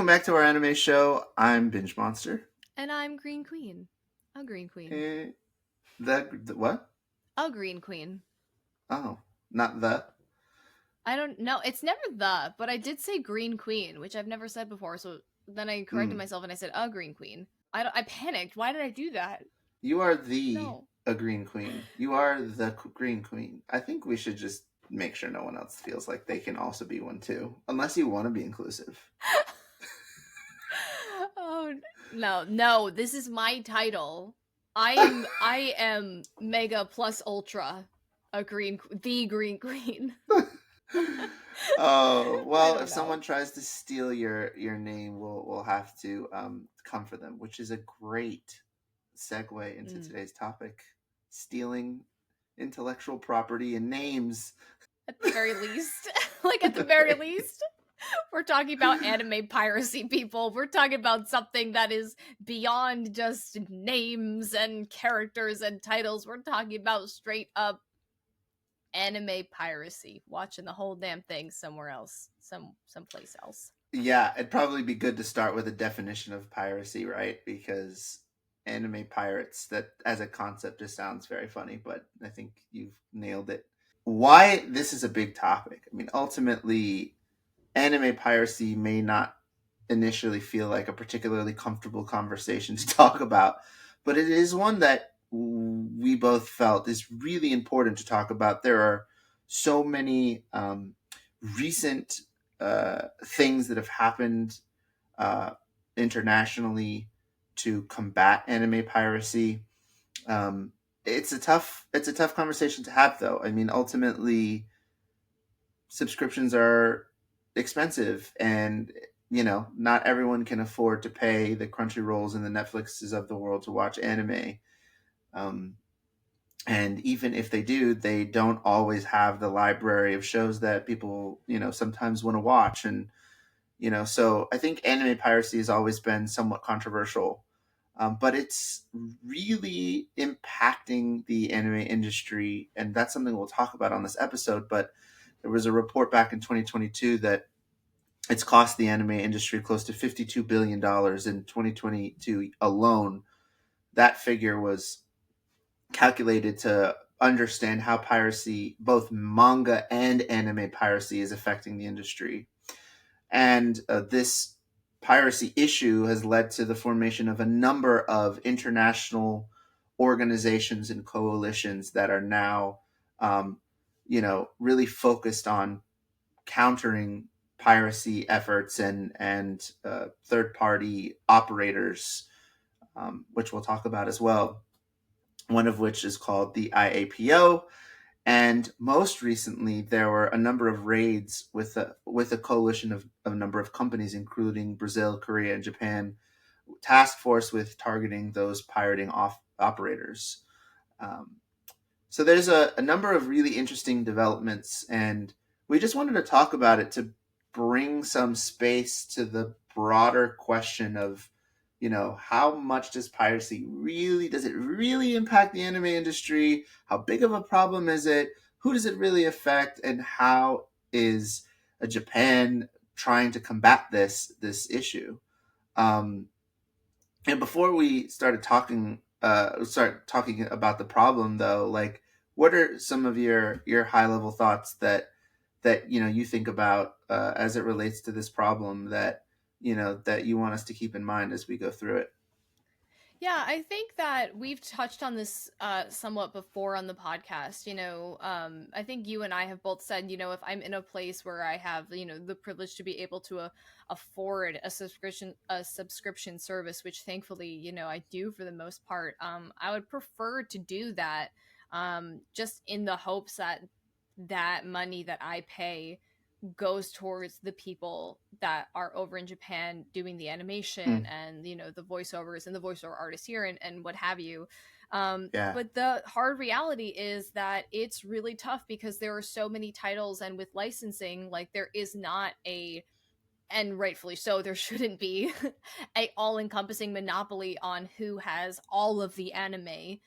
Welcome back to our anime show. I'm Binge Monster. And I'm Green Queen. A Green Queen. Eh, the what? A Green Queen. Oh, not the. I don't know. It's never the, but I did say Green Queen, which I've never said before. So then I corrected Mm. myself and I said a Green Queen. I panicked. Why did I do that? You are the No. a green queen. You are the green queen. I think we should just make sure no one else feels like they can also be one too, unless you want to be inclusive. Oh no. This is my title. I am Mega plus Ultra, the Green Queen. Oh I well, if don't know. someone tries to steal your name, we'll have to come for them, which is a great segue into Mm. today's topic: stealing intellectual property and names. At the very least, like at the very least. We're talking about anime piracy, people. We're talking about something that is beyond just names and characters and titles. We're talking about straight up anime piracy, watching the whole damn thing somewhere else, someplace else. Yeah, it'd probably be good to start with a definition of piracy, right? Because anime pirates, that as a concept just sounds very funny, but I think you've nailed it. Why this is a big topic. I mean, ultimately, anime piracy may not initially feel like a particularly comfortable conversation to talk about, but it is one that we both felt is really important to talk about. There are so many recent things that have happened uh, internationally to combat anime piracy. Um, it's a tough conversation to have, though. I mean, ultimately, subscriptions are expensive, and not everyone can afford to pay the Crunchyrolls and the Netflixes of the world to watch anime. Um, and even if they do, they don't always have the library of shows that people sometimes want to watch. And so I think anime piracy has always been somewhat controversial, but it's really impacting the anime industry, and that's something we'll talk about on this episode. But there was a report back in 2022 that it's cost the anime industry close to $52 billion in 2022 alone. That figure was calculated to understand how piracy, both manga and anime piracy, is affecting the industry. And this piracy issue has led to the formation of a number of international organizations and coalitions that are now, really focused on countering piracy efforts and third party operators, which we'll talk about as well. One of which is called the IAPO, and most recently, there were a number of raids with a coalition of a number of companies, including Brazil, Korea, and Japan, task force with targeting those pirating operators. Um, so there's a number of really interesting developments, and we just wanted to talk about it to bring some space to the broader question of, how much does it really impact the anime industry? How big of a problem is it? Who does it really affect? And how is Japan trying to combat this issue? Um, and before we start talking about the problem, though, like, what are some of your high level thoughts that you think about as it relates to this problem that you want us to keep in mind as we go through it? Yeah, I think that we've touched on this somewhat before on the podcast. I think you and I have both said, if I'm in a place where I have, the privilege to be able to afford a subscription service, which thankfully, I do for the most part, I would prefer to do that, just in the hopes that that money that I pay goes towards the people that are over in Japan doing the animation Mm, and the voiceovers and the voiceover artists here and what have you. yeah. But the hard reality is that it's really tough because there are so many titles, and with licensing, like, there is not a, and rightfully so, there shouldn't be a all-encompassing monopoly on who has all of the anime.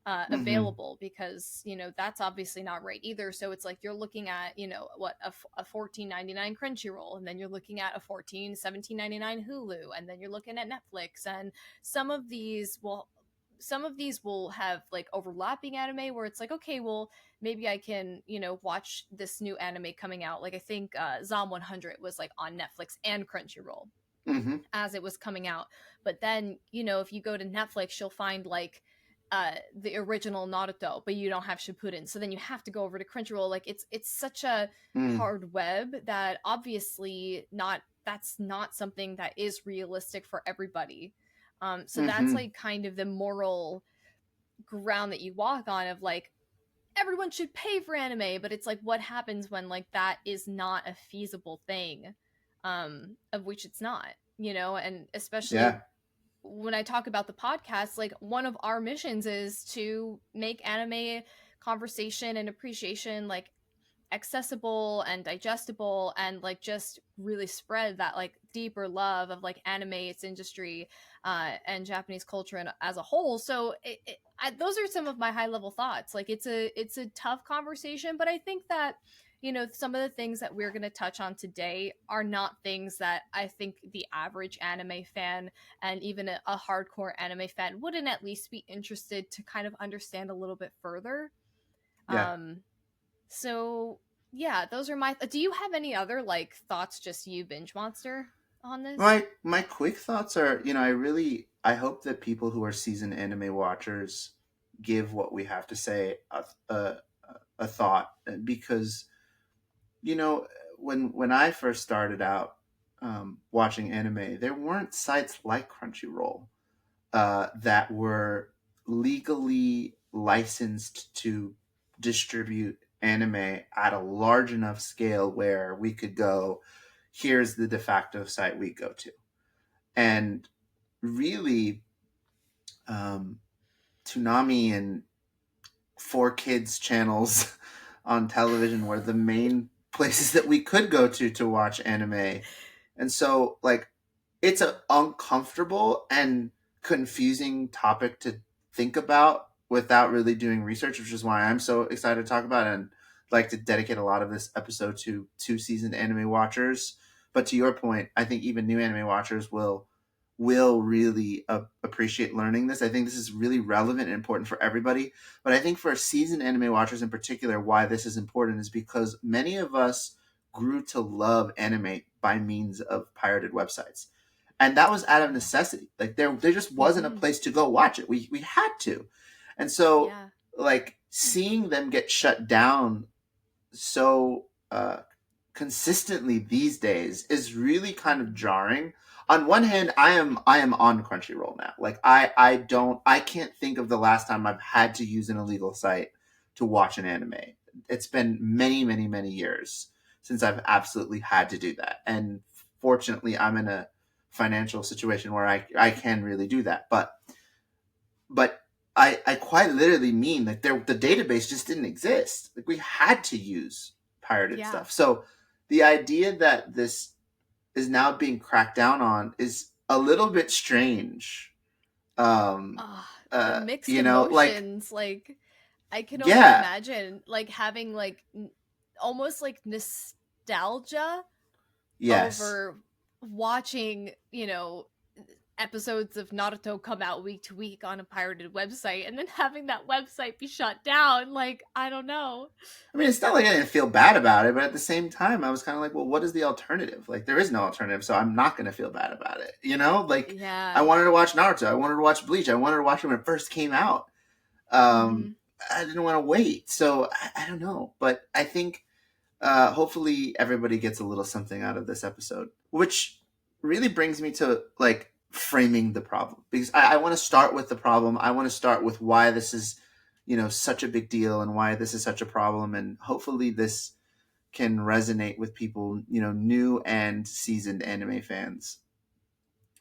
Mm-hmm. available, because that's obviously not right either. So it's like you're looking at what a 14.99 Crunchyroll, and then you're looking at a 17.99 Hulu, and then you're looking at Netflix, and some of these will have like overlapping anime where it's like, okay, well, maybe I can watch this new anime coming out. Like I think Zom 100 was like on Netflix and Crunchyroll Mm-hmm. as it was coming out. But then, if you go to Netflix, you'll find like the original Naruto, but you don't have Shippuden. So then you have to go over to Crunchyroll. Like it's such a Mm. hard web that obviously not that's not something that is realistic for everybody. So that's Mm-hmm. like kind of the moral ground that you walk on of like everyone should pay for anime, but it's like what happens when like that is not a feasible thing, of which it's not, and especially Yeah. when I talk about the podcast, like one of our missions is to make anime conversation and appreciation like accessible and digestible, and like just really spread that like deeper love of like anime, its industry, and Japanese culture and as a whole. So those are some of my high level thoughts. Like it's a tough conversation, but I think that some of the things that we're going to touch on today are not things that I think the average anime fan and even a hardcore anime fan wouldn't at least be interested to kind of understand a little bit further. Yeah. um so yeah, those are my. Do you have any other like thoughts, just you binge monster, on this? My quick thoughts are, I hope that people who are seasoned anime watchers give what we have to say a thought, because you know when I first started out watching anime, there weren't sites like Crunchyroll that were legally licensed to distribute anime at a large enough scale where we could go, here's the de facto site we go to. And really, um, Toonami and Four Kids channels on television were the main places that we could go to watch anime. And so, like, it's an uncomfortable and confusing topic to think about without really doing research, which is why I'm so excited to talk about it and like to dedicate a lot of this episode to two seasoned anime watchers. But to your point, I think even new anime watchers will really appreciate learning this. I think this is really relevant and important for everybody. But I think for seasoned anime watchers in particular, why this is important is because many of us grew to love anime by means of pirated websites. And that was out of Yeah. necessity. Like there just wasn't a Mm-hmm. place to go watch it. We had to. And so Yeah. like seeing them get shut down so consistently these days is really kind of Mm-hmm. jarring. On one hand, I am on Crunchyroll now. Like I can't think of the last time I've had to use an illegal site to watch an anime. It's been many years since I've absolutely had to do that. And fortunately, I'm in a financial situation where I can really do that. But I quite literally mean that the database just didn't exist. Like we had to use pirated Yeah. stuff. So the idea that this is now being cracked down on is a little bit strange. Um, The mixed like emotions, like I can only yeah, imagine like having like almost like nostalgia yes. over watching, episodes of Naruto come out week to week on a pirated website, and then having that website be shut down. Like, I don't know. I mean, it's not like I didn't feel bad about it, but at the same time, I was kind of like, well, what is the alternative? Like, there is no alternative, so I'm not going to feel bad about it. Like I Yeah. wanted to watch Naruto, I wanted to watch Bleach, I wanted to watch it when it first came out. Mm-hmm. Um, I didn't want to wait, so I don't know, but I think hopefully everybody gets a little something out of this episode, which really brings me to like framing the problem, because I want to start with the problem. I want to start with why this is, such a big deal and why this is such a problem, and hopefully this can resonate with people, new and seasoned anime fans,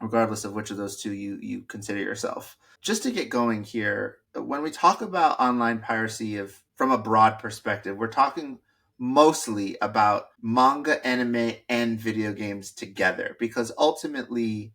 regardless of which of those two you consider yourself. Just to get going here, when we talk about online piracy of from a broad perspective, we're talking mostly about manga, anime, and video games together, because ultimately,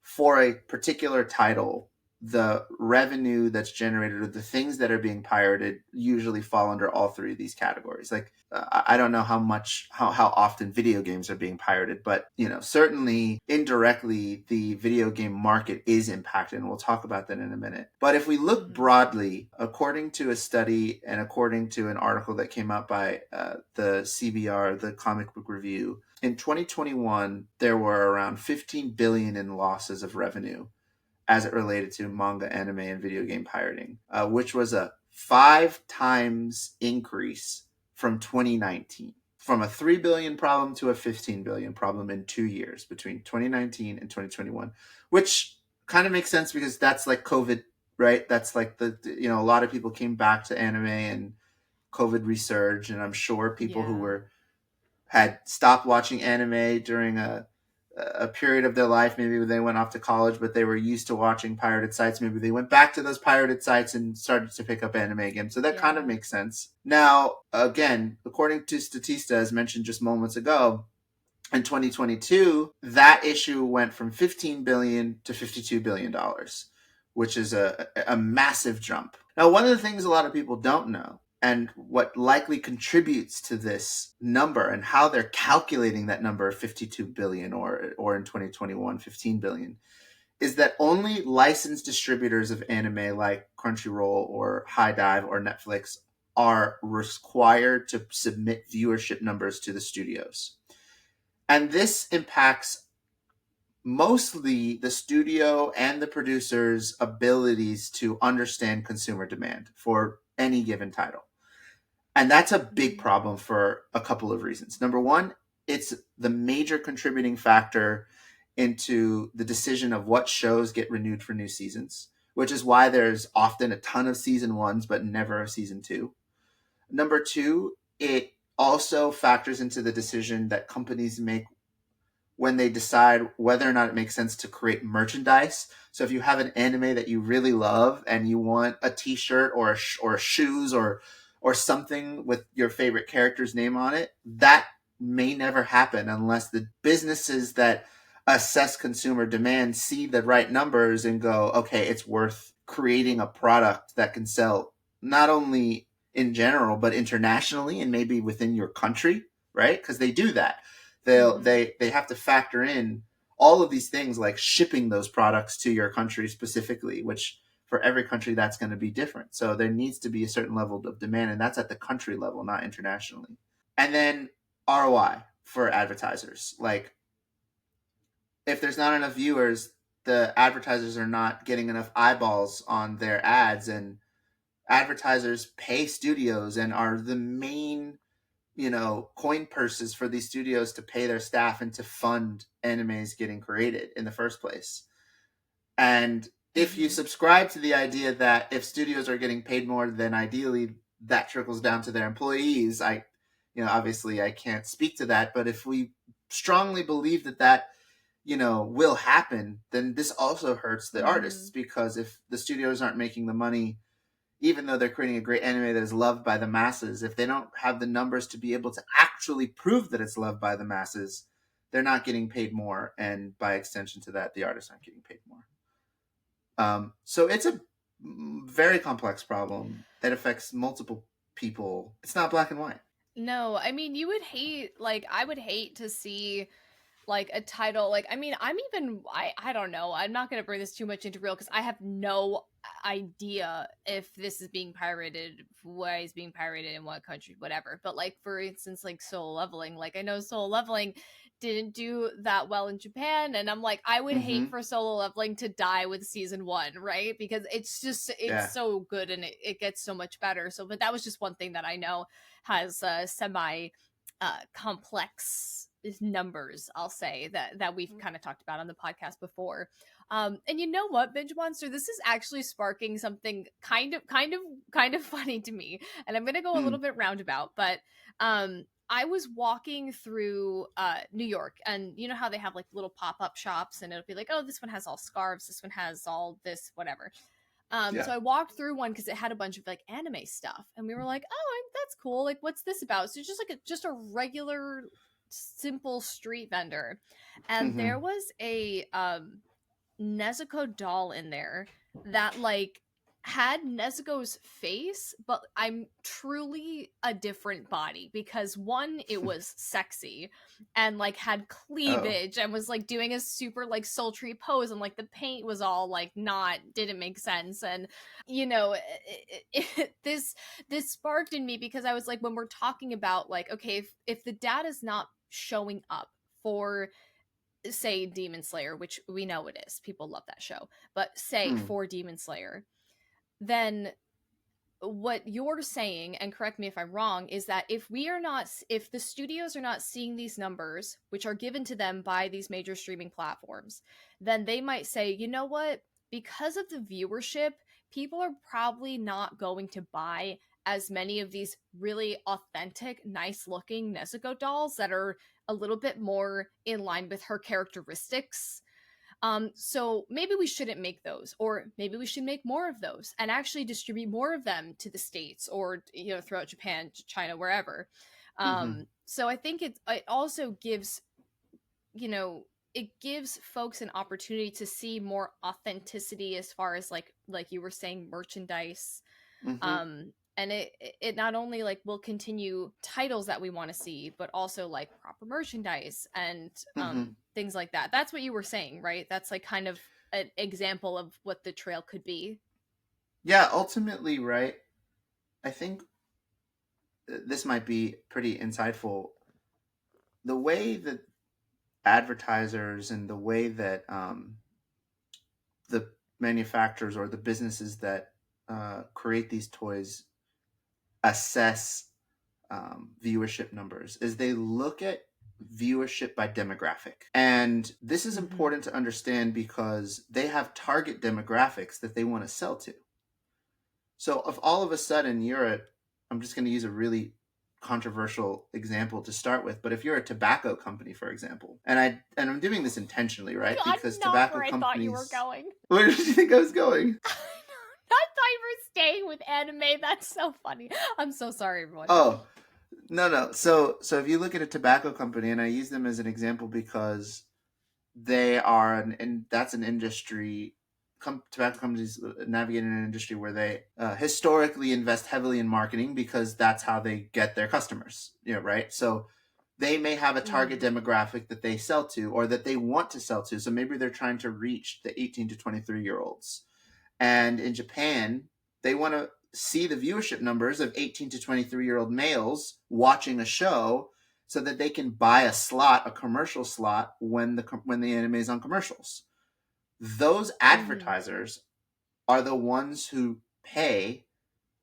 for a particular title, the revenue that's generated or the things that are being pirated usually fall under all three of these categories. Like I don't know how often video games are being pirated, but certainly indirectly the video game market is impacted, and we'll talk about that in a minute. But if we look Mm-hmm. broadly, according to a study and according to an article that came out by the CBR, the Comic Book Review, in 2021 there were around 15 billion in losses of revenue as it related to manga, anime, and video game pirating, which was a 5 times increase from 2019, from a 3 billion problem to a 15 billion problem in 2 years between 2019 and 2021, which kind of makes sense because that's like COVID, right? That's like a lot of people came back to anime and COVID resurged, and I'm sure people who Yeah. had stopped watching anime during a period of their life. Maybe they went off to college, but they were used to watching pirated sites. Maybe they went back to those pirated sites and started to pick up anime again. So that kind of Yeah. makes sense. Now, again, according to Statista, as mentioned just moments ago, in 2022, that issue went from 15 billion to 52 billion dollars, which is a massive jump. Now, one of the things a lot of people don't know, and what likely contributes to this number and how they're calculating that number of 52 billion, or in 2021 15 billion, is that only licensed distributors of anime like Crunchyroll or High Dive or Netflix are required to submit viewership numbers to the studios. And this impacts mostly the studio and the producer's abilities to understand consumer demand for any given title. And that's a big Mm-hmm. problem for a couple of reasons. Number one, it's the major contributing factor into the decision of what shows get renewed for new seasons, which is why there's often a ton of season ones, but never a season two. Number two, it also factors into the decision that companies make when they decide whether or not it makes sense to create merchandise. So if you have an anime that you really love and you want a T-shirt or shoes or something with your favorite character's name on it, that may never happen unless the businesses that assess consumer demand see the right numbers and go, okay, it's worth creating a product that can sell not only in general but internationally and maybe within your country, right? Because they do that. Mm-hmm. They have to factor in all of these things like shipping those products to your country specifically, which for every country that's going to be different. So there needs to be a certain level of demand, and that's at the country level, not internationally. And then ROI for advertisers. Like if there's not enough viewers, the advertisers are not getting enough eyeballs on their ads, and advertisers pay studios and are the main coin purses for these studios to pay their staff and to fund animes getting created in the first place. And if you Mm-hmm. subscribe to the idea that if studios are getting paid more, then ideally that trickles down to their employees, obviously I can't speak to that, but if we strongly believe that will happen, then this also hurts the Mm-hmm. artists, because if the studios aren't making the money, even though they're creating a great anime that is loved by the masses, if they don't have the numbers to be able to actually prove that it's loved by the masses, they're not getting paid more, and by extension to that, the artists aren't getting paid more. So it's a very complex problem that affects multiple people. It's not black and white. No, I mean, you would hate, like, I would hate to see like a title, like, I mean, I don't know, I'm not going to bring this too much into real because I have no idea if this is being pirated, why it's being pirated, in what country, whatever. But like, for instance, like Solo Leveling, like I know Solo Leveling didn't do that well in Japan, and I'm like, I would hate Mm-hmm. for Solo Leveling to die with season one, right? Because it's Yeah. so good, and it gets so much better. So but that was just one thing that I know has semi complex numbers, I'll say, that we've kind of talked about on the podcast before. And you know what, Binge Monster, this is actually sparking something kind of funny to me, and I'm gonna go a little Mm. bit roundabout, but I was walking through New York, and you know how they have like little pop-up shops, and it'll be like, oh, this one has all scarves, this one has all this, whatever. Yeah. So I walked through one because it had a bunch of like anime stuff, and we were like, "Oh, that's cool. Like, what's this about?" So just like just a regular, simple street vendor, and Mm-hmm. there was a Nezuko doll in there that like had Nezuko's face, but I'm truly a different body because one, it was sexy and like had Oh. cleavage and was like doing a super like sultry pose, and like the paint was all like not didn't make sense. And you know, this sparked in me because I was like, when we're talking about like, okay, if the data's not showing up for say Demon Slayer, which we know it is, people love that show, but say Hmm. for Demon Slayer, then what you're saying, and correct me if I'm wrong, is that if the studios are not seeing these numbers which are given to them by these major streaming platforms, then they might say, you know what, because of the viewership, people are probably not going to buy as many of these really authentic, nice looking Nezuko dolls that are a little bit more in line with her characteristics. So maybe we shouldn't make those, or maybe we should make more of those and actually distribute more of them to the States, or throughout Japan, China, wherever. Mm-hmm. So I think it also gives, you know, it gives folks an opportunity to see more authenticity as far as like you were saying, merchandise. Mm-hmm. And it not only like will continue titles that we want to see, but also like proper merchandise and Mm-hmm. things like that. That's what you were saying, right? That's like kind of an example of what the trail could be. Yeah, ultimately, right? I think this might be pretty insightful. The way that advertisers and the way that the manufacturers or the businesses that create these toys assess viewership numbers is they look at viewership by demographic. And this is Mm-hmm. important to understand because they have target demographics that they want to sell to. So if all of a sudden I'm just going to use a really controversial example to start with, but if you're a tobacco company, for example, and I'm doing this intentionally, right? God, Because not tobacco where I thought you were companies, going. where did you think I was going? I thought you were staying with anime. That's so funny. I'm so sorry, everyone. Oh, no, no. So if you look at a tobacco company, and I use them as an example because they are and that's an industry. Tobacco companies navigate in an industry where they historically invest heavily in marketing because that's how they get their customers. Right? So they may have a target Mm. demographic that they sell to or that they want to sell to. So maybe they're trying to reach the 18 to 23-year-olds. And in Japan, they want to see the viewership numbers of 18 to 23-year-old males watching a show so that they can buy a commercial slot when the anime is on commercials. Those Mm-hmm. advertisers are the ones who pay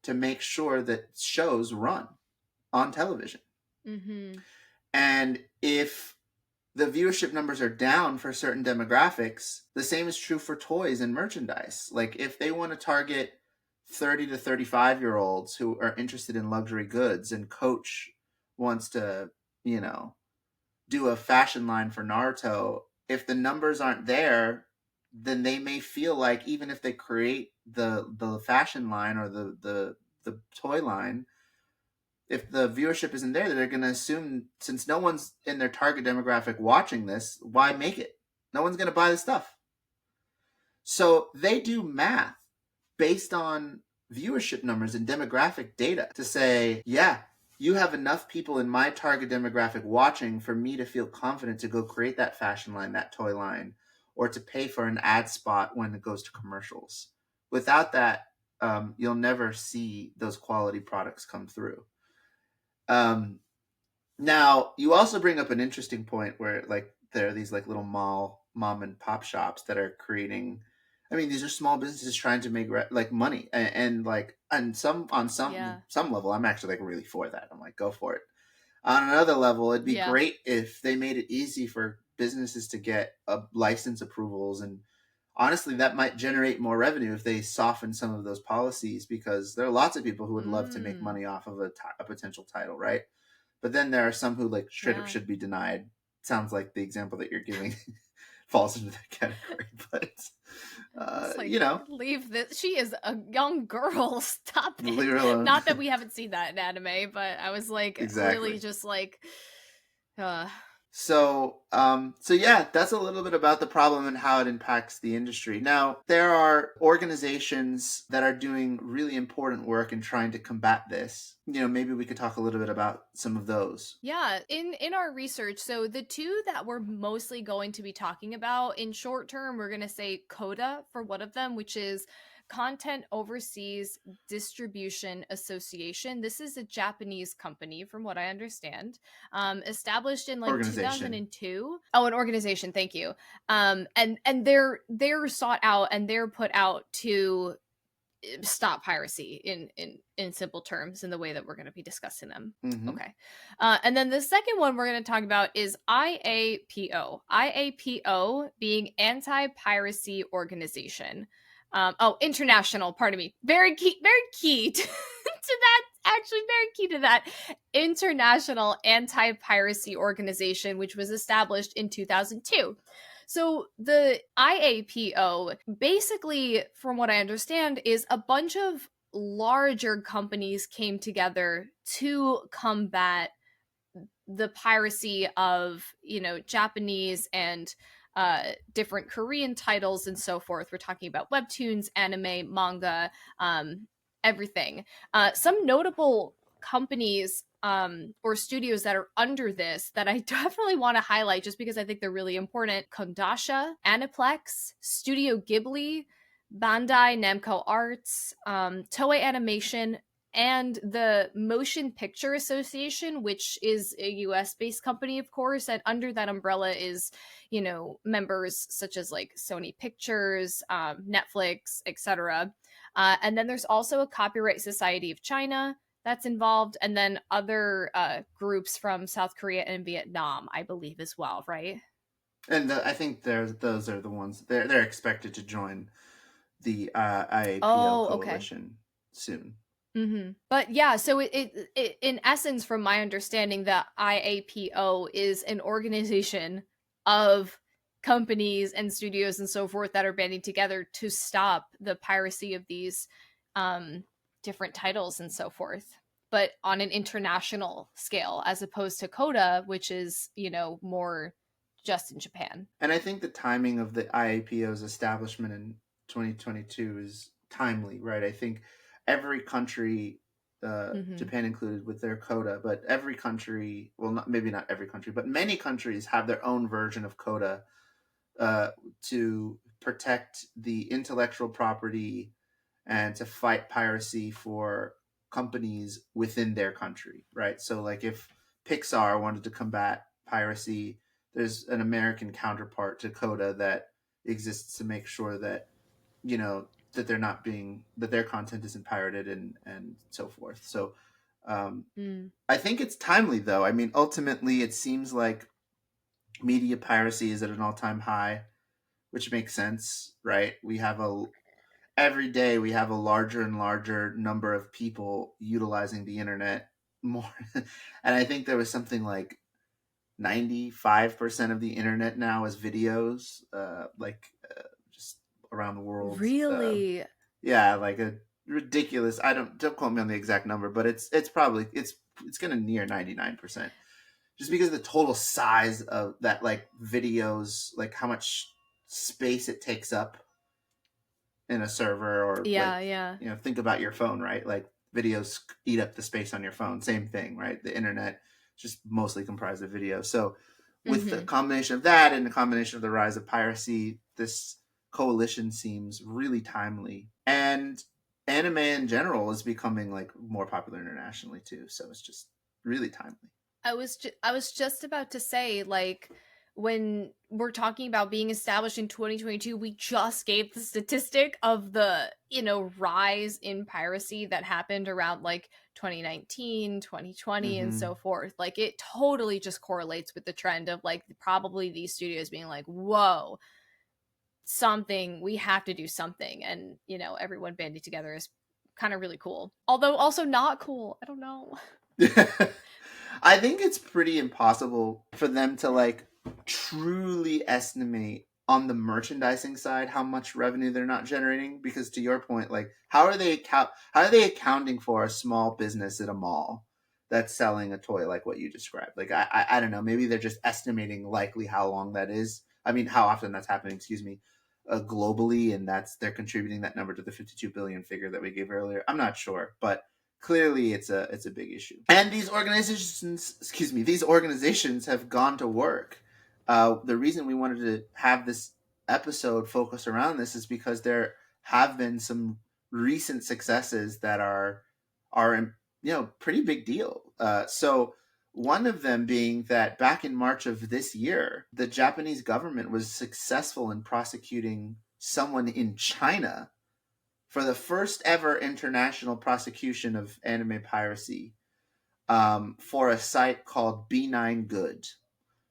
to make sure that shows run on television. Mm-hmm. And if the viewership numbers are down for certain demographics, the same is true for toys and merchandise. Like if they want to target 30 to 35-year-olds who are interested in luxury goods and Coach wants to, you know, do a fashion line for Naruto, if the numbers aren't there, then they may feel like even if they create the fashion line or the toy line, if the viewership isn't there, they're going to assume since no one's in their target demographic watching this, why make it? No one's going to buy the stuff. So they do math based on viewership numbers and demographic data to say, yeah, you have enough people in my target demographic watching for me to feel confident to go create that fashion line, that toy line, or to pay for an ad spot when it goes to commercials. Without that, you'll never see those quality products come through. Um, Now, you also bring up an interesting point where like there are these like little mom and pop shops that are creating. I mean, these are small businesses trying to make like money, and like and some on Yeah. some level, I'm actually like really for that. I'm like, go for it. On another level, it'd be Yeah. great if they made it easy for businesses to get license approvals, and honestly, that might generate more revenue if they soften some of those policies because there are lots of people who would love to make Mm. money off of a potential title, right? But then there are some who like straight up Yeah. should be denied. Sounds like the example that you're giving falls into that category, but It's like, you know, leave this. She is a young girl. Stop leave it. her alone. Not that we haven't seen that in anime, but I was like, really Exactly. just like, uh, So yeah, that's a little bit about the problem and how it impacts the industry. Now, there are organizations that are doing really important work in trying to combat this. Maybe we could talk a little bit about some of those. Yeah, in our research, so the two that we're mostly going to be talking about in short term, we're going to say CODA for one of them, which is Content Overseas Distribution Association. This is a Japanese company, from what I understand, established in like Organization. 2002. Oh, an organization. Thank you. And they're sought out and they're put out to stop piracy in simple terms in the way that we're going to be discussing them. Mm-hmm. Okay. And then the second one we're going to talk about is IAPO. IAPO being Anti-Piracy Organization. International, pardon me. Very key to that. Actually, very key to that. International Anti-Piracy Organization, which was established in 2002. So the IAPO, basically, from what I understand, is a bunch of larger companies came together to combat the piracy of, Japanese and different Korean titles and so forth. We're talking about webtoons, anime, manga, everything. Some notable companies or studios that are under this that I definitely want to highlight just because I think they're really important: Kondasha, Aniplex, Studio Ghibli, Bandai Namco Arts, Toei Animation, and the Motion Picture Association, which is a US based company, of course. And under that umbrella is, members such as like Sony Pictures, Netflix, etc. And then there's also a Copyright Society of China that's involved, and then other groups from South Korea and Vietnam, I believe, as well, right? And I think those are the ones they're expected to join the IAPO Oh, okay. coalition soon. But yeah, so it in essence, from my understanding, the IAPO is an organization of companies and studios and so forth that are banding together to stop the piracy of these um, different titles and so forth, but on an international scale, as opposed to CODA, which is more just in Japan. And I think the timing of the IAPO's establishment in 2022 is timely, right? I think every country, Hmm. Japan included, with their coda, but every country, well, maybe not every country, but many countries have their own version of coda uh, to protect the intellectual property and to fight piracy for companies within their country, right? So, like, if Pixar wanted to combat piracy, there's an American counterpart to Coda that exists to make sure that that they're not being that their content isn't pirated and so forth. So, um, Mm. I think it's timely, though. I mean, ultimately, it seems like media piracy is at an all-time high, which makes sense, right? We have a every day we have a larger and larger number of people utilizing the internet more. And I think there was something like 95% of the internet now is videos, just around the world. Really? Yeah, like a ridiculous. I don't quote me on the exact number, but it's probably it's gonna near 99%, just because of the total size of that, like videos, like how much space it takes up in a server, or Yeah, like yeah. think about your phone, right? Like videos eat up the space on your phone. Same thing, right? The internet is just mostly comprised of video. So with the Hmm. combination of that and the combination of the rise of piracy, this coalition seems really timely. And anime in general is becoming like more popular internationally too, so it's just really timely. I was just about to say, like, when we're talking about being established in 2022, we just gave the statistic of the, rise in piracy that happened around like 2019, 2020 and Mm-hmm. so forth. Like it totally just correlates with the trend of like probably these studios being like, "Whoa, something, we have to do something." And, everyone banding together is kind of really cool. Although also not cool. I don't know. I think it's pretty impossible for them to like truly estimate on the merchandising side how much revenue they're not generating, because to your point, like how are they accounting for a small business at a mall? that's selling a toy like what you described. Like I don't know, maybe they're just estimating likely how long that is. I mean, how often that's happening. Excuse me. Globally, and they're contributing that number to the 52 billion figure that we gave earlier. I'm not sure, but clearly it's a big issue. And these organizations have gone to work. The reason we wanted to have this episode focus around this is because there have been some recent successes that are pretty big deal. So one of them being that back in March of this year, the Japanese government was successful in prosecuting someone in China for the first ever international prosecution of anime piracy, for a site called B9 Good,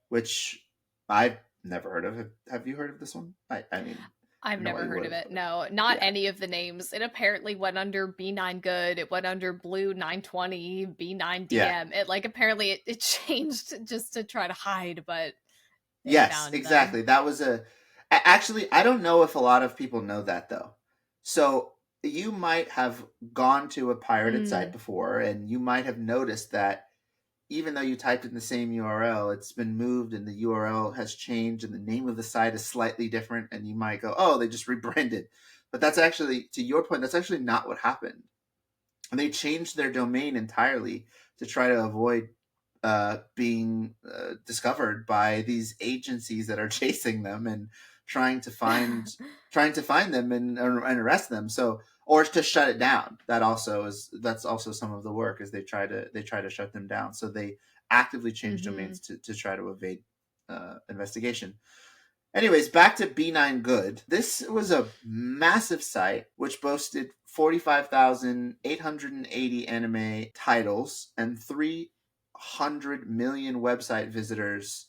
which I've never heard of. Have you heard of this one? I mean, I've no, never you heard would of have. it. No, not Yeah, any of the names. It apparently went under B9 Good. It went under Blue 920, B9 yeah. DM. It like apparently it changed just to try to hide, but they Yes, found them. exactly. That was actually, I don't know if a lot of people know that though. So you might have gone to a pirated site Mm. before and you might have noticed that even though you typed in the same URL, it's been moved and the URL has changed and the name of the site is slightly different and you might go, "Oh, they just rebranded." But that's actually, to your point, that's actually not what happened. And they changed their domain entirely to try to avoid being discovered by these agencies that are chasing them and trying to find trying to find them and arrest them. So, or to shut it down. That's also some of the work, is they try to shut them down. So they actively change Mhm. domains to try to evade investigation. Anyways, back to B9 Good. This was a massive site which boasted 45,880 anime titles and 300 million website visitors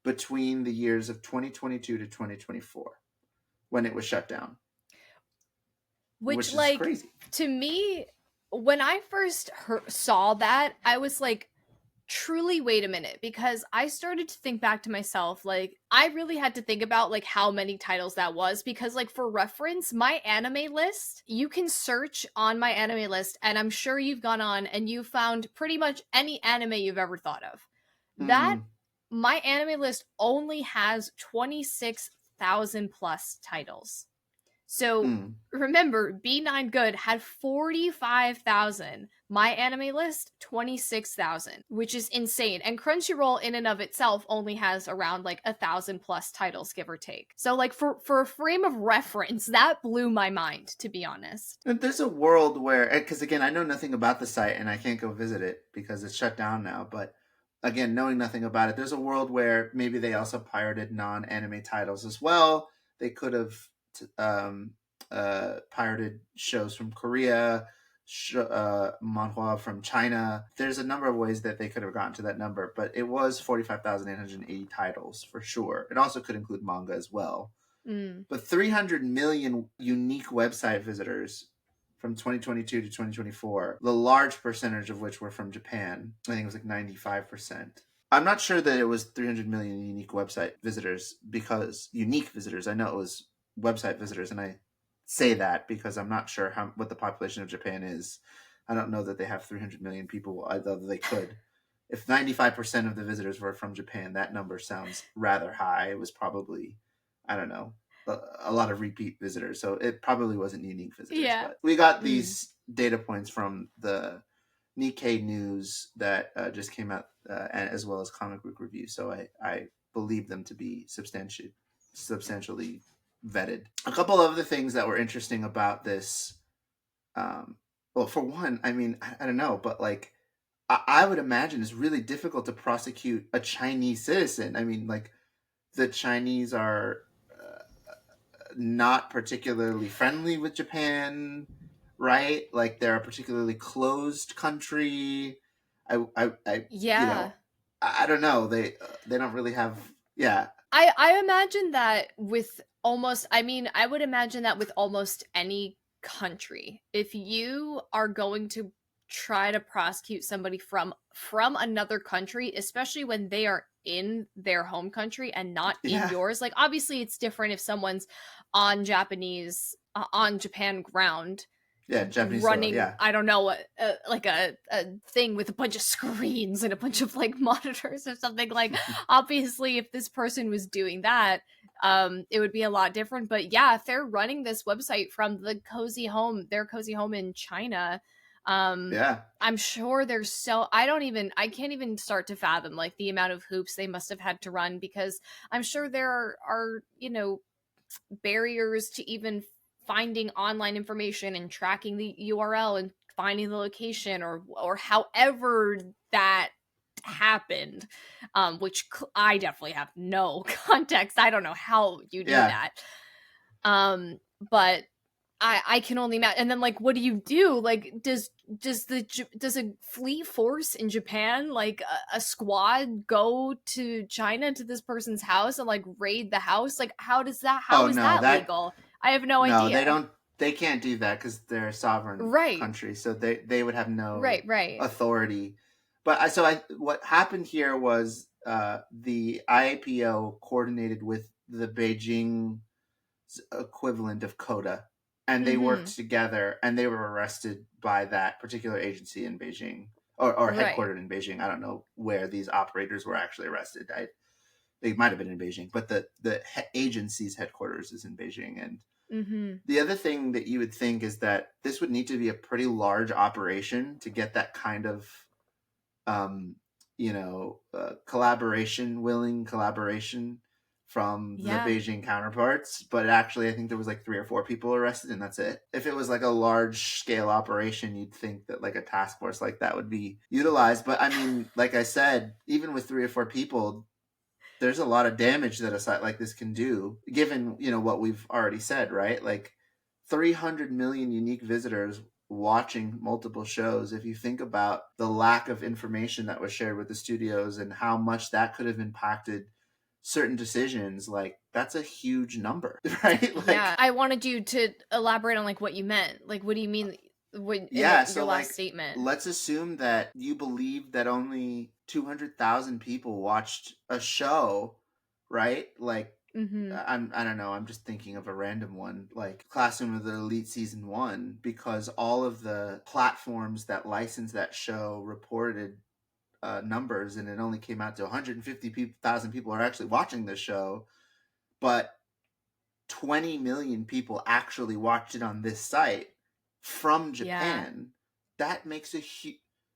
between the years of 2022 to 2024 when it was shut down, Which which is like crazy. to me when I first saw that, I was like, truly wait a minute, because I started to think back to myself, like I really had to think about like how many titles that was, because like for reference, my anime list, you can search on my anime list and I'm sure you've gone on and you found pretty much any anime you've ever thought of. That Mm, my anime list only has 26,000 plus titles. So mm. remember, B9 Good had 45,000. My anime list, 26,000, which is insane. And Crunchyroll, in and of itself, only has around like 1,000 plus titles, give or take. So, like, for a frame of reference, that blew my mind, to be honest. There's a world where, because again, I know nothing about the site and I can't go visit it because it's shut down now. But again, knowing nothing about it, there's a world where maybe they also pirated non-anime titles as well. They could have pirated shows from Korea, manhwa from China. There's a number of ways that they could have gotten to that number, but it was 45,880 titles for sure. It also could include manga as well, Mm. but 300 million unique website visitors from 2022 to 2024, the large percentage of which were from Japan. I think it was like 95%. I'm not sure that it was 300 million unique website visitors, because unique visitors, I know it was website visitors, and I say that because I'm not sure what the population of Japan is. I don't know that they have 300 million people, although they could. If 95% of the visitors were from Japan, that number sounds rather high. It was probably, I don't know, a lot of repeat visitors. So it probably wasn't unique visitors, Yeah. but we got Mm. these data points from the Nikkei news that just came out, as well as Comic Book Review. So I believe them to be substantially vetted. A couple of other things that were interesting about this. Um, well, for one, I mean, I don't know, but like I would imagine it's really difficult to prosecute a Chinese citizen. I mean, like the Chinese are not particularly friendly with Japan, right? Like they're a particularly closed country. I Yeah. I don't know. They don't really have. Yeah, I imagine that with almost, I mean, I would imagine that with almost any country, if you are going to try to prosecute somebody from another country, especially when they are in their home country and not in yeah, yours, like obviously it's different if someone's on Japan ground, Yeah, Japanese soil. running, Yeah. I don't know, like a thing with a bunch of screens and a bunch of like monitors or something. Like, obviously, if this person was doing that, it would be a lot different. But yeah, if they're running this website from their cozy home in China, um, Yeah. I'm sure there's I can't even start to fathom like the amount of hoops they must have had to run, because I'm sure there are barriers to even finding online information and tracking the URL and finding the location, or however that happened, which I definitely have no context. I don't know how you do Yeah. that. But I can only imagine. And then like, what do you do? Like, does a fleet force in Japan, like a squad, go to China to this person's house and like raid the house? Like, how Oh is no, that that legal? I have no no, they idea. don't. They can't do that because they're a sovereign Right, country, so they would have no right. authority. But I what happened here was the IAPO coordinated with the Beijing equivalent of CODA, and they Mm-hmm. worked together, and they were arrested by that particular agency in Beijing, or Right. headquartered in Beijing. I don't know where these operators were actually arrested. They might have been in Beijing, but the agency's headquarters is in Beijing. And Mm-hmm. the other thing that you would think is that this would need to be a pretty large operation to get that kind of um, willing collaboration from the Yeah. Beijing counterparts. But actually, I think there was like 3 or 4 people arrested, and that's it. If it was like a large scale operation, you'd think that like a task force like that would be utilized. But I mean, like I said, even with 3 or 4 people, there's a lot of damage that a site like this can do, given what we've already said, right? Like 300 million unique visitors watching multiple shows. If you think about the lack of information that was shared with the studios and how much that could have impacted certain decisions, like that's a huge number, right? Yeah. Like, I wanted you to elaborate on like what you meant. Like, what do you mean when in yeah, your so last like statement? let's assume that you believe that only 200,000 people watched a show, right? Like Mm-hmm. I don't know. I'm just thinking of a random one, like Classroom of the Elite season 1, because all of the platforms that license that show reported numbers, and it only came out to 150,000 people are actually watching this show, but 20 million people actually watched it on this site from Yeah. Japan. That makes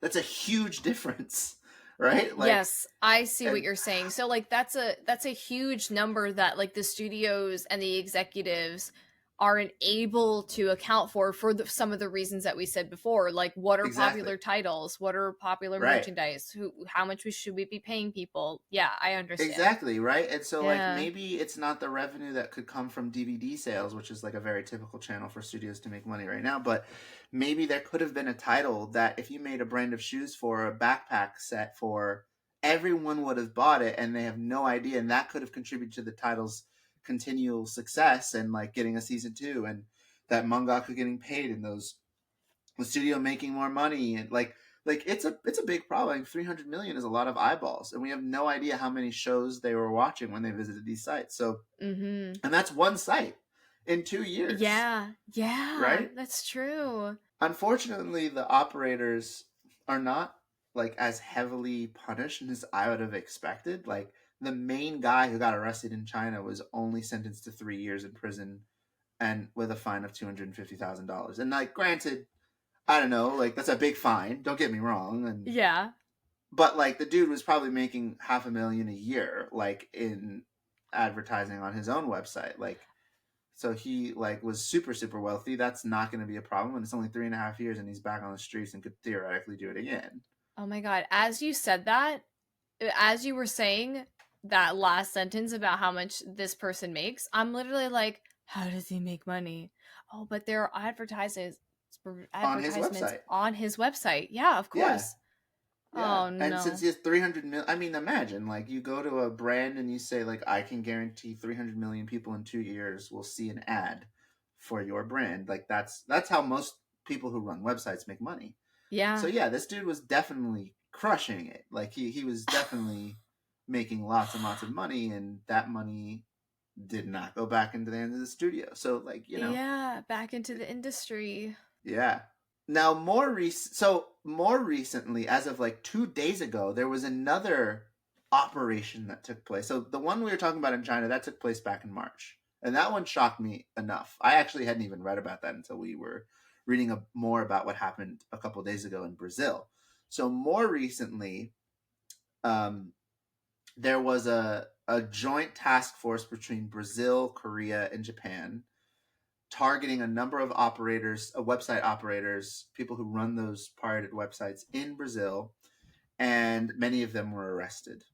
that's a huge difference, right? Like, Yes, I see what and you're saying. So like that's a huge number that like the studios and the executives aren't able to account for some of the reasons that we said before. Like, what are exactly. popular titles? What are popular Right. merchandise? How much should we be paying people? Yeah, I understand. Exactly, right? And so like Yeah. maybe it's not the revenue that could come from DVD sales, which is like a very typical channel for studios to make money right now, but maybe there could have been a title that if you made a brand of shoes for a backpack set for, everyone would have bought it and they have no idea, and that could have contributed to the title's continual success and like getting a season 2, and that mangaka getting paid, and the studio making more money, and like it's a big problem. Like 300 million is a lot of eyeballs, and we have no idea how many shows they were watching when they visited these sites. So, Mhm. and that's one site in 2 years, Yeah. Yeah, right? that's true. Unfortunately, the operators are not like as heavily punished as I would have expected. Like the main guy who got arrested in China was only sentenced to 3 years in prison and with a fine of $250,000. And like, granted, I don't know, like that's a big fine. Don't get me wrong, and Yeah. but like the dude was probably making half a million a year, like in advertising on his own website, like so he like was super wealthy. That's not going to be a problem, and it's only 3.5 years, and he's back on the streets and could theoretically do it again. Oh my god, as you said that, as you were saying that last sentence about how much this person makes, I'm literally like, how does he make money? Oh, but there are On his advertisements website. on his website. Yeah, of Yeah. course. Yeah, Oh and since no. he has 300 million, I mean, imagine like you go to a brand and you say like, I can guarantee 300 million people in 2 years will see an ad for your brand. Like that's how most people who run websites make money. So Yeah. yeah, this dude was definitely crushing it. Like he was definitely making lots and lots of money, and that money did not go back into the hands of the studio. So like Yeah, back into the industry. Yeah. Now more recently, as of like 2 days ago, there was another operation that took place. So the one we were talking about in China that took place back in March, and that one shocked me enough. I actually hadn't even read about that until we were reading more about what happened a couple days ago in Brazil. So more recently, um, there was a joint task force between Brazil, Korea, and Japan targeting a number of operators, website operators, people who run those pirated websites in Brazil, and many of them were arrested.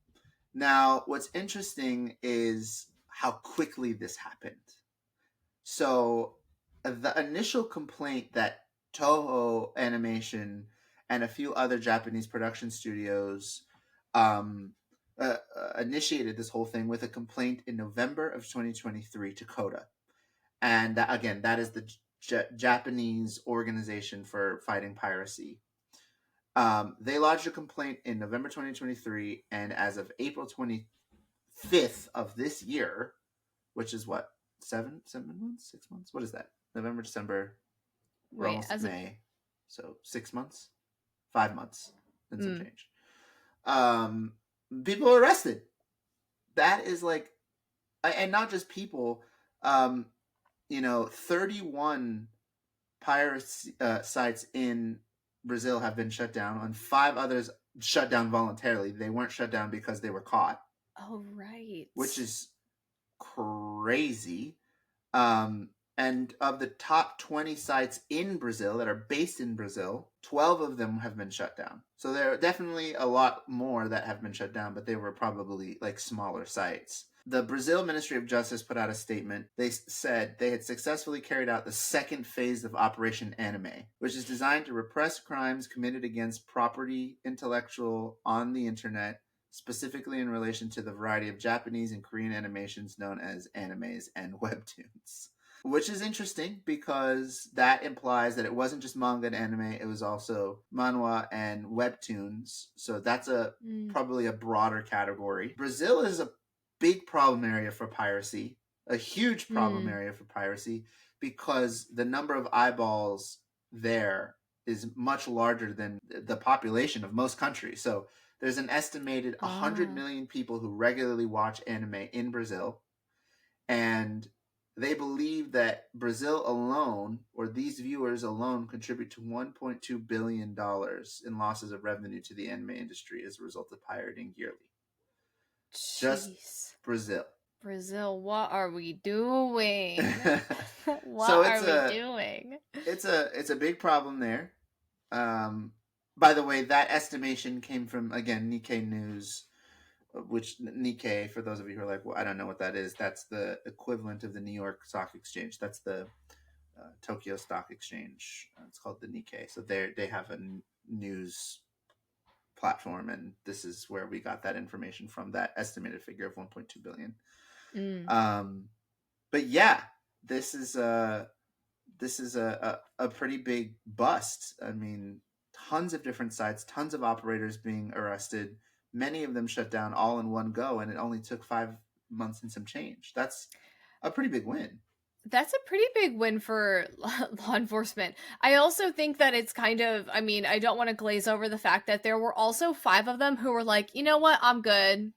Now, what's interesting is how quickly this happened. So, the initial complaint that Toho Animation and a few other Japanese production studios um, initiated this whole thing with a complaint in November of 2023 to Coda, and that, again, that is the Japanese organization for fighting piracy. They lodged a complaint in November 2023, and as of April 25th of this year, which is what, 7 months, 6 months? What is that? November, December. We're Wait, almost at as of May, so 6 months, 5 months, and some mm, change. Um, People are arrested. That is like, and not just people. 31 piracy sites in Brazil have been shut down, and five others shut down voluntarily. They weren't shut down because they were caught, oh right. which is crazy. Um, and of the top 20 sites in Brazil that are based in Brazil, 12 of them have been shut down. So there are definitely a lot more that have been shut down, but they were probably like smaller sites. The Brazil Ministry of Justice put out a statement. They said they had successfully carried out the second phase of Operation Anime, which is designed to repress crimes committed against property, intellectual, on the internet, specifically in relation to the variety of Japanese and Korean animations known as animes and webtoons. Which is interesting because that implies that it wasn't just manga and anime, it was also manhwa and webtoons. So that's a Mm. probably a broader category. Brazil is a big problem area for piracy, a huge problem Mm. area for piracy, because the number of eyeballs there is much larger than the population of most countries. So there's an estimated 100 Ah. million people who regularly watch anime in Brazil, and they believe that Brazil alone, or these viewers alone, contribute to $1.2 billion in losses of revenue to the anime industry as a result of pirating yearly. Just Jeez. Brazil. Brazil, what are we doing? What So are we doing? it's a big problem there. Um, by the way, that estimation came from, again, Nikkei News, which Nikkei, for those of you who are like, well, I don't know what that is. That's the equivalent of the New York Stock Exchange. That's the Tokyo Stock Exchange. It's called the Nikkei. So they have a news platform, and this is where we got that information from. That estimated figure of 1.2 billion. Mm. Um, but yeah, this is a pretty big bust. I mean, tons of different sites, tons of operators being arrested, many of them shut down all in one go, and it only took 5 months and some change. That's a pretty big win. That's a pretty big win for law enforcement. I also think that it's kind of, I mean, I don't want to glaze over the fact that there were also five of them who were like, you know what, I'm good.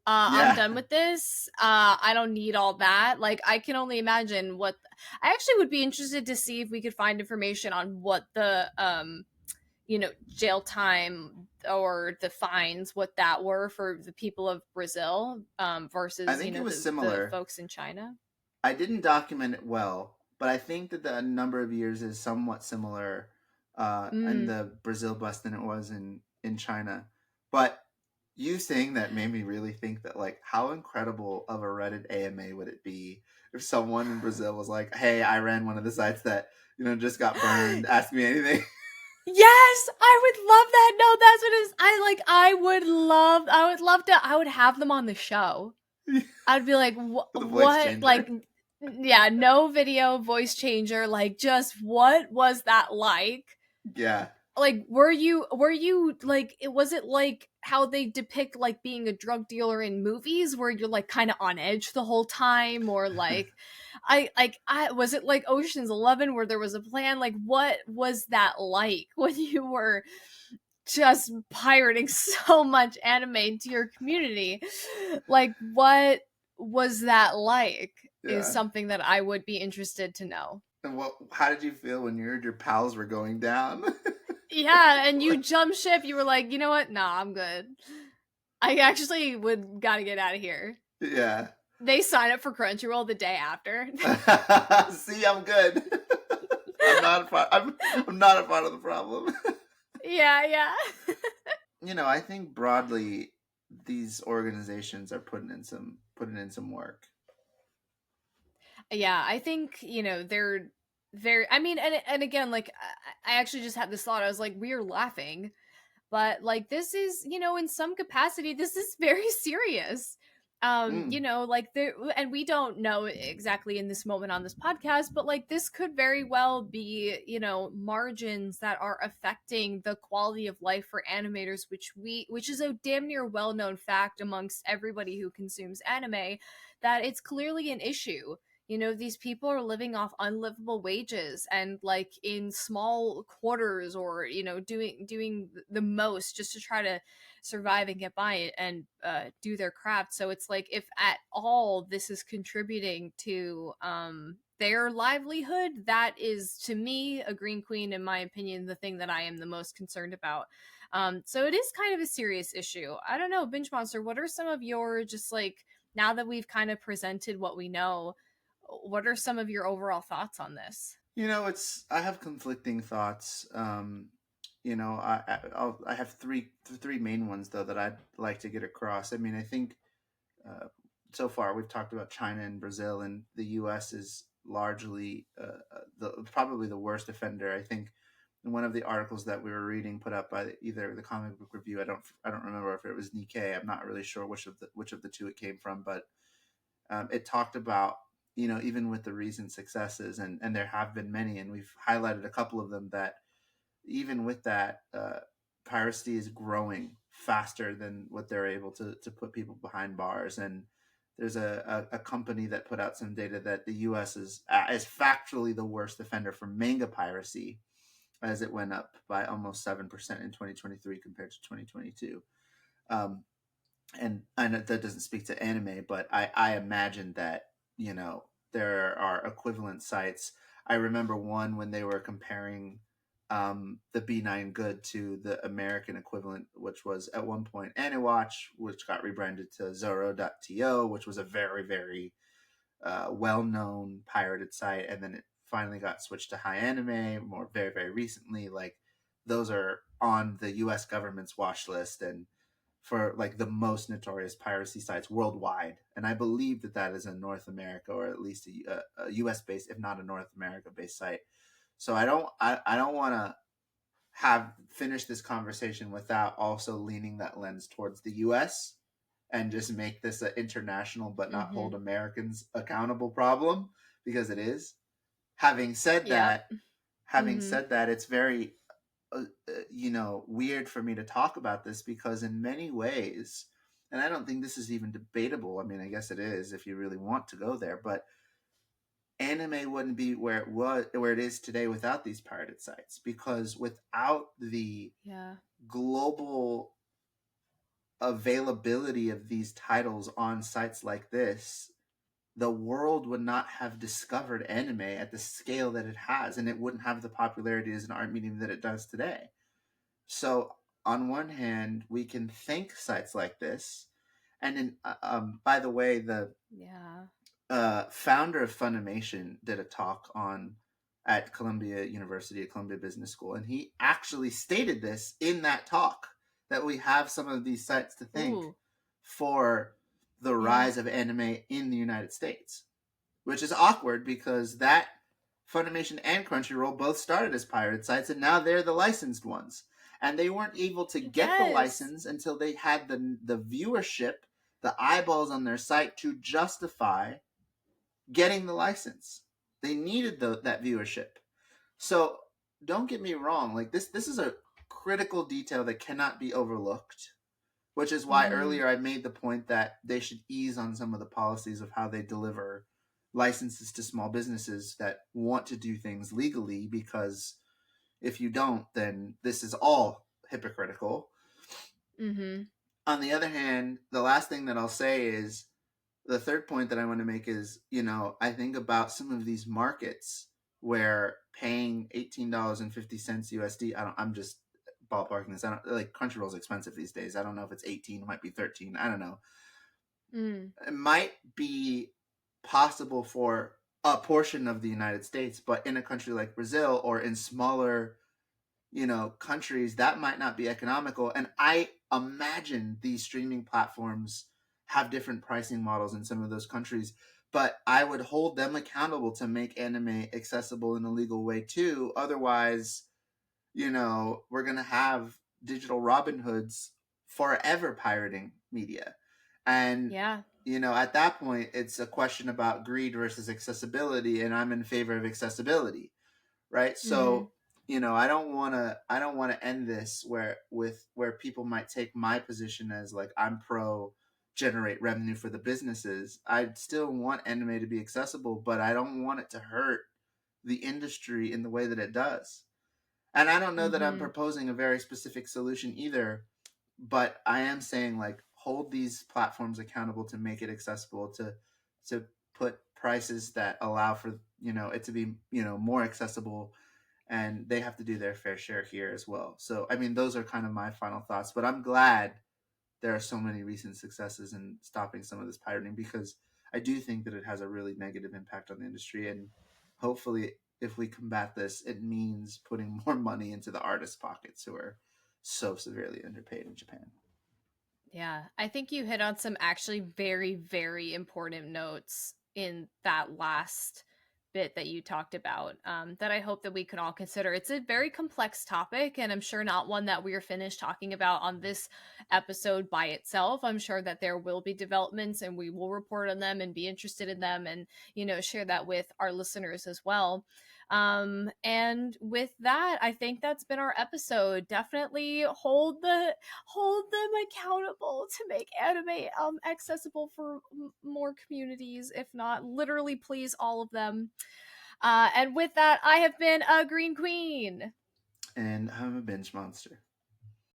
I'm Yeah, done with this. I don't need all that. Like, I can only imagine what. I actually would be interested to see if we could find information on what the, jail time or the fines, what that were for the people of Brazil, I versus, think it was the similar. folks in China. I didn't document it well, but I think that the number of years is somewhat similar in Mm. the Brazil bust than it was in China. But you saying that made me really think that, like, how incredible of a Reddit AMA would it be if someone in Brazil was like, "Hey, I ran one of the sites that just got burned. Ask me anything." Yes, I would love that. No, that's what it is. I would have them on the show. I'd be like, The voice what? Like, changer. yeah, no video, voice changer. Like, just what was that like? Yeah. like were you like was it like how they depict like being a drug dealer in movies where you're like kind of on edge the whole time, or like I was it like Ocean's 11 where there was a plan? Like what was that like when you were just pirating so much anime into your community? Like what was that like is Yeah. something that I would be interested to know. And how did you feel when you heard your pals were going down? Yeah, and you Like, jump ship, you were like, you know what? Nah, I'm good. I actually would gotta get out of here. yeah. They sign up for Crunchyroll the day after. See, I'm good. I'm not a part of the problem. Yeah, yeah. I think broadly these organizations are putting in some work. Yeah, I think, they're very I mean, and again, like I actually just had this thought. I was like, we are laughing, but like this is, in some capacity this is very serious. Mm, Like there, and we don't know exactly in this moment on this podcast, but like this could very well be, margins that are affecting the quality of life for animators, which is a damn near well-known fact amongst everybody who consumes anime, that it's clearly an issue. These people are living off unlivable wages and like in small quarters, or doing the most just to try to survive and get by and do their craft. So it's like, if at all this is contributing to their livelihood, that is to me, a green queen, in my opinion, the thing that I am the most concerned about. So it is kind of a serious issue. I don't know, Binge Monster, what are some of your, just like, now that we've kind of presented what we know, what are some of your overall thoughts on this? it's I have conflicting thoughts. I have three main ones though that I'd like to get across. I mean, I think uh, so far we've talked about China and Brazil, and the U.S. is largely probably the worst offender. I think in one of the articles that we were reading, put up by either the Comic Book Review, I don't remember if it was Nikkei. I'm not really sure which of the two it came from, but it talked about, even with the recent successes, and there have been many, and we've highlighted a couple of them, that even with that, piracy is growing faster than what they're able to put people behind bars. And there's a company that put out some data that the U.S. is factually the worst offender for manga piracy, as it went up by almost 7% in 2023 compared to 2022. Um, and I know that doesn't speak to anime, but I imagine that, there are equivalent sites. I remember one when they were comparing the B9 Good to the American equivalent, which was at one point Anywatch, which got rebranded to Zoro.to, which was a very, very well known pirated site. And then it finally got switched to High Anime more very, very recently. Like, those are on the US government's watch list, and for like the most notorious piracy sites worldwide. And I believe that that is in North America, or at least a US based, if not a North America based site. So I don't want to have finished this conversation without also leaning that lens towards the US, and just make this an international but not Mm-hmm. hold Americans accountable problem, because it is. Having said Yep. that, having Mm-hmm. said that, it's very weird for me to talk about this, because in many ways, and I don't think this is even debatable. I mean, I guess it is if you really want to go there, but anime wouldn't be where it is today without these pirated sites, because without the Yeah. global availability of these titles on sites like this, the world would not have discovered anime at the scale that it has, and it wouldn't have the popularity as an art medium that it does today. So, on one hand, we can thank sites like this. And by the way, the Yeah. founder of Funimation did a talk on at Columbia University, at Columbia Business School, and he actually stated this in that talk, that we have some of these sites to thank Ooh. for the Yeah. rise of anime in the United States, which is awkward because that Funimation and Crunchyroll both started as pirated sites, and now they're the licensed ones. And they weren't able to get the Yes. license until they had the viewership, the eyeballs on their site to justify getting the license. They needed that viewership. So don't get me wrong, like this is a critical detail that cannot be overlooked, which is why Mm-hmm. earlier I made the point that they should ease on some of the policies of how they deliver licenses to small businesses that want to do things legally, because if you don't, then this is all hypocritical. Mm-hmm. On the other hand, the last thing that I'll say is the third point that I want to make is, I think about some of these markets where paying $18.50 USD. I'm just ballparking this. I don't like Crunchyroll's expensive these days. I don't know if it's 18, it might be 13. I don't know. Mm. It might be possible for a portion of the United States, but in a country like Brazil or in smaller countries, that might not be economical. And I imagine these streaming platforms have different pricing models in some of those countries, but I would hold them accountable to make anime accessible in a legal way too. Otherwise, we're going to have digital Robin Hoods forever pirating media. And, Yeah. at that point, it's a question about greed versus accessibility. And I'm in favor of accessibility, right? Mm-hmm. So, I don't want to end this where people might take my position as like I'm pro generate revenue for the businesses. I still want anime to be accessible, but I don't want it to hurt the industry in the way that it does. And I don't know that I'm Mm-hmm. proposing a very specific solution either, but I am saying like hold these platforms accountable to make it accessible, to put prices that allow for it to be more accessible, and they have to do their fair share here as well. So I mean those are kind of my final thoughts, but I'm glad there are so many recent successes in stopping some of this pirating, because I do think that it has a really negative impact on the industry, and hopefully if we combat this, it means putting more money into the artists' pockets who are so severely underpaid in Japan. Yeah, I think you hit on some actually very, very important notes in that last bit that you talked about, that I hope that we can all consider. It's a very complex topic, and I'm sure not one that we're finished talking about on this episode by itself. I'm sure that there will be developments and we will report on them and be interested in them and, share that with our listeners as well. And with that, I think that's been our episode. Definitely hold them accountable to make anime accessible for more communities, if not literally please all of them. And with that, I have been a Green Queen. And I'm a binge monster.